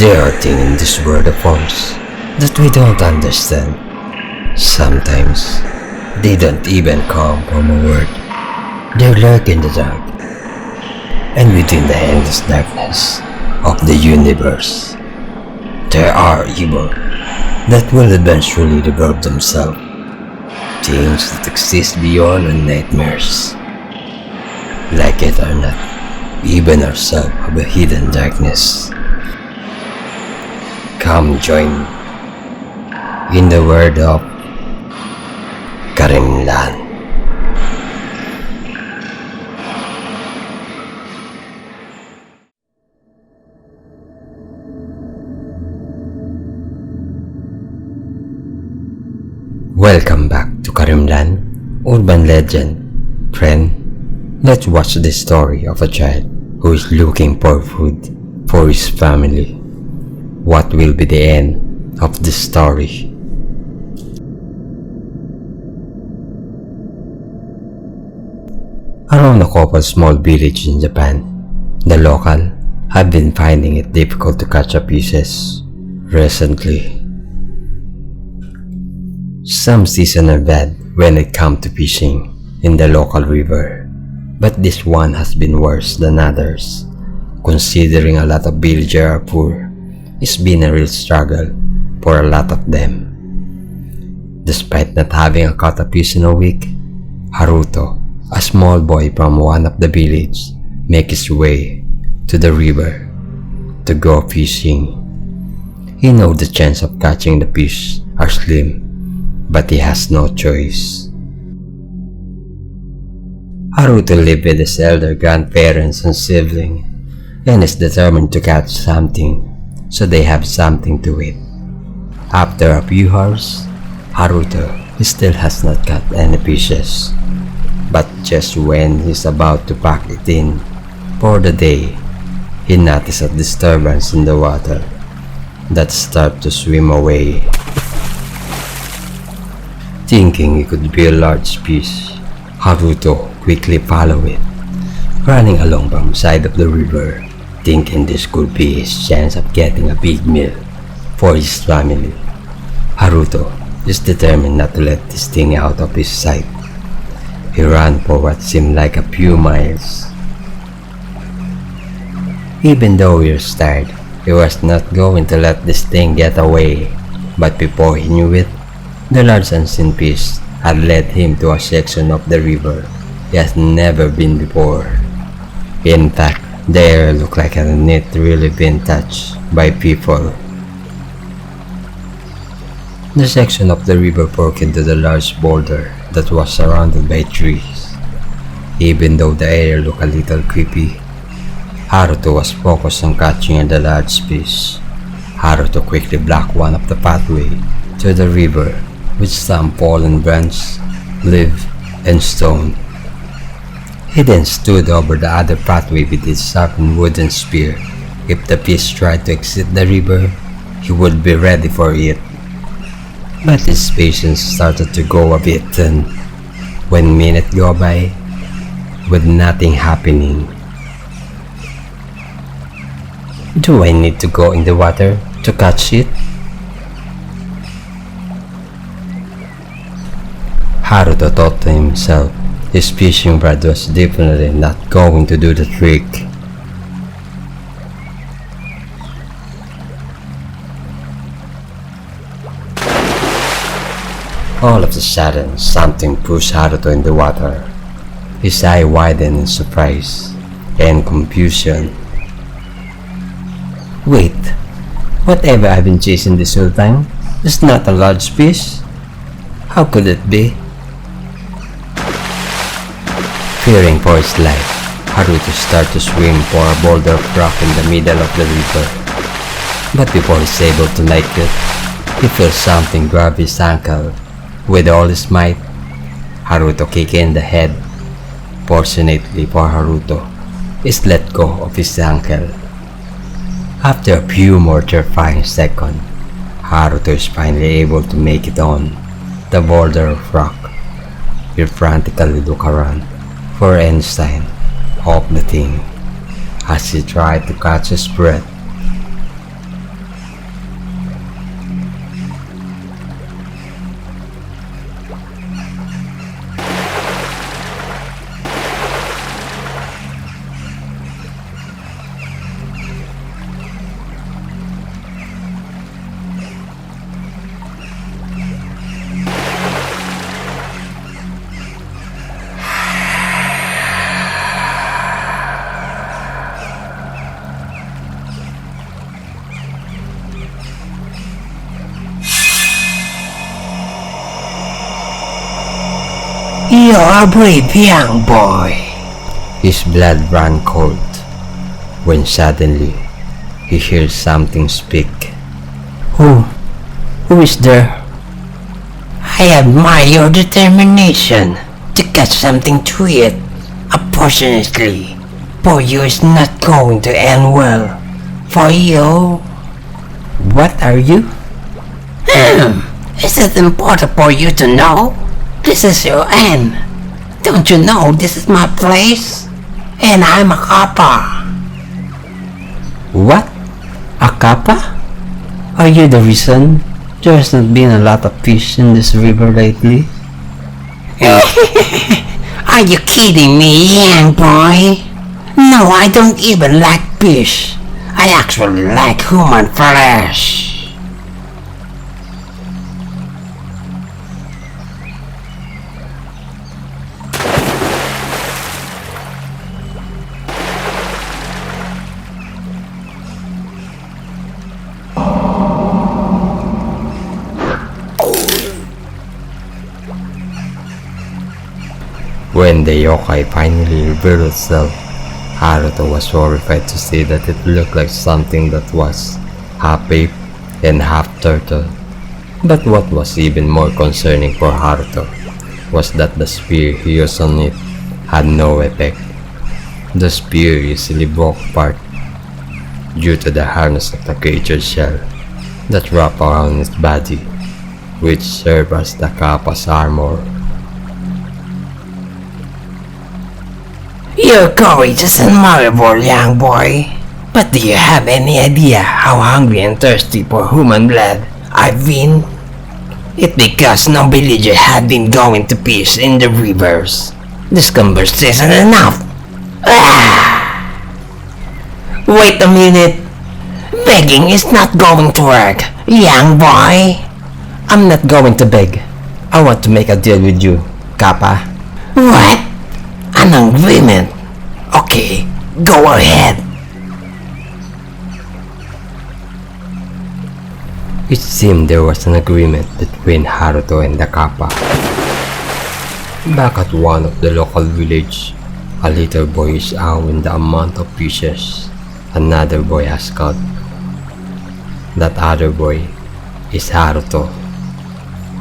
There are things in this world of ours that we don't understand. Sometimes, they don't even come from a word. They lurk in the dark, and within the endless darkness of the universe, there are evil that will eventually develop themselves. Things that exist beyond our nightmares. Like it or not, even ourselves have a hidden darkness. Come join me in the world of Karimlan. Welcome back to Karimlan, urban legend. Friend, let's watch the story of a child who is looking for food for his family. What will be the end of this story? Around a couple small village in Japan, the local have been finding it difficult to catch up fishes recently. Some seasons are bad when it comes to fishing in the local river, but this one has been worse than others. Considering a lot of villagers are poor, it's been a real struggle for a lot of them. Despite not having a caught a fish in a week, Haruto, a small boy from one of the villages, makes his way to the river to go fishing. He knows the chance of catching the fish are slim, but he has no choice. Haruto lives with his elder grandparents and siblings and is determined to catch something so they have something to eat. After a few hours, Haruto still has not caught any fishes, but just when he's about to pack it in for the day, he notices a disturbance in the water that starts to swim away. Thinking it could be a large fish, Haruto quickly follows it, running along from the side of the river, thinking this could be his chance of getting a big meal for his family. Haruto is determined not to let this thing out of his sight. He ran for what seemed like a few miles. Even though he was tired, he was not going to let this thing get away. But before he knew it, the large unseen fish had led him to a section of the river he has never been before. In fact, the area looked like it had not really been touched by people. The section of the river forked into the large boulder that was surrounded by trees. Even though the area looked a little creepy, Haruto was focused on catching the large fish. Haruto quickly blocked one of the pathways to the river with some fallen branch, leaf, and stone. He then stood over the other pathway with his sharpened wooden spear. If the fish tried to exit the river, he would be ready for it. But his patience started to go a bit thin when minutes go by with nothing happening. Do I need to go in the water to catch it? Haruto thought to himself. His fishing rod was definitely not going to do the trick. All of a sudden, something pushed Haruto in the water. His eye widened in surprise and confusion. Wait, whatever I've been chasing this whole time is not a large fish? How could it be? Fearing for his life, Haruto started to swim for a boulder of rock in the middle of the river. But before he's able to make it, he feels something grab his ankle. With all his might, Haruto kicked in the head. Fortunately for Haruto, is let go of his ankle. After a few more terrifying seconds, Haruto is finally able to make it on the boulder of rock. He frantically looked around for any sign of the thing as he tried to catch his breath. You're a brave young boy. His blood ran cold when suddenly he hears something speak. Who is there? I admire your determination to catch something to eat. Unfortunately, for you it's not going to end well. For you... What are you? Is it important for you to know? This is your end. Don't you know this is my place? And I'm a Kappa. What? A Kappa? Are you the reason there's not been a lot of fish in this river lately? Are you kidding me, young boy? No, I don't even like fish. I actually like human flesh. When the yokai finally revealed itself, Haruto was horrified to see that it looked like something that was half ape and half turtle. But what was even more concerning for Haruto was that the spear he used on it had no effect. The spear easily broke apart due to the harness of the creature's shell that wrapped around its body, which served as the Kappa's armor. Your courage is admirable, young boy. But do you have any idea how hungry and thirsty for human blood I've been? It's because no villager had been going to fish in the rivers. This conversation is enough. Wait a minute. Begging is not going to work, young boy. I'm not going to beg. I want to make a deal with you, Kappa. What? An agreement? Okay, go ahead. It seemed there was an agreement between Haruto and the Kappa. Back at one of the local villages, a little boy is awing the amount of fishes another boy has caught. That other boy is Haruto.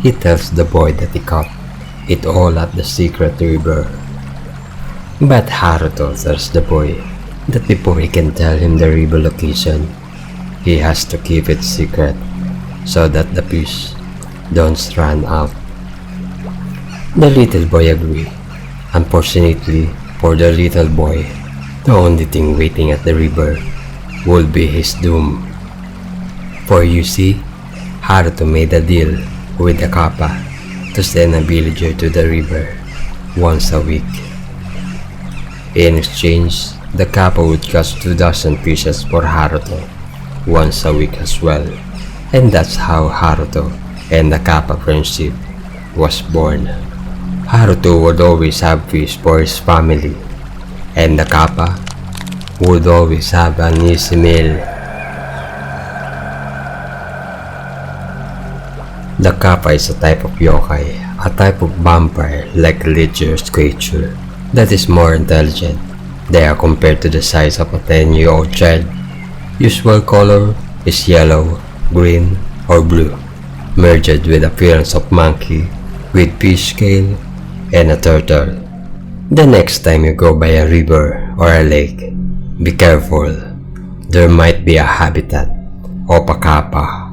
He tells the boy that he caught it all at the secret river. But Haruto tells the boy that before he can tell him the river location, he has to keep it secret so that the fish don't run out. The little boy agrees. Unfortunately for the little boy, the only thing waiting at the river would be his doom. For you see, Haruto made a deal with the Kappa to send a villager to the river once a week. In exchange, the Kappa would catch 2,000 fishes for Haruto once a week as well. And that's how Haruto and the Kappa friendship was born. Haruto would always have fish for his family, and the Kappa would always have an easy meal. The Kappa is a type of yokai, a type of vampire-like religious creature that is more intelligent. They are compared to the size of a 10-year-old child. Usual color is yellow, green, or blue, merged with appearance of monkey, with fish scale, and a turtle. The next time you go by a river or a lake, be careful. There might be a habitat of a Kappa.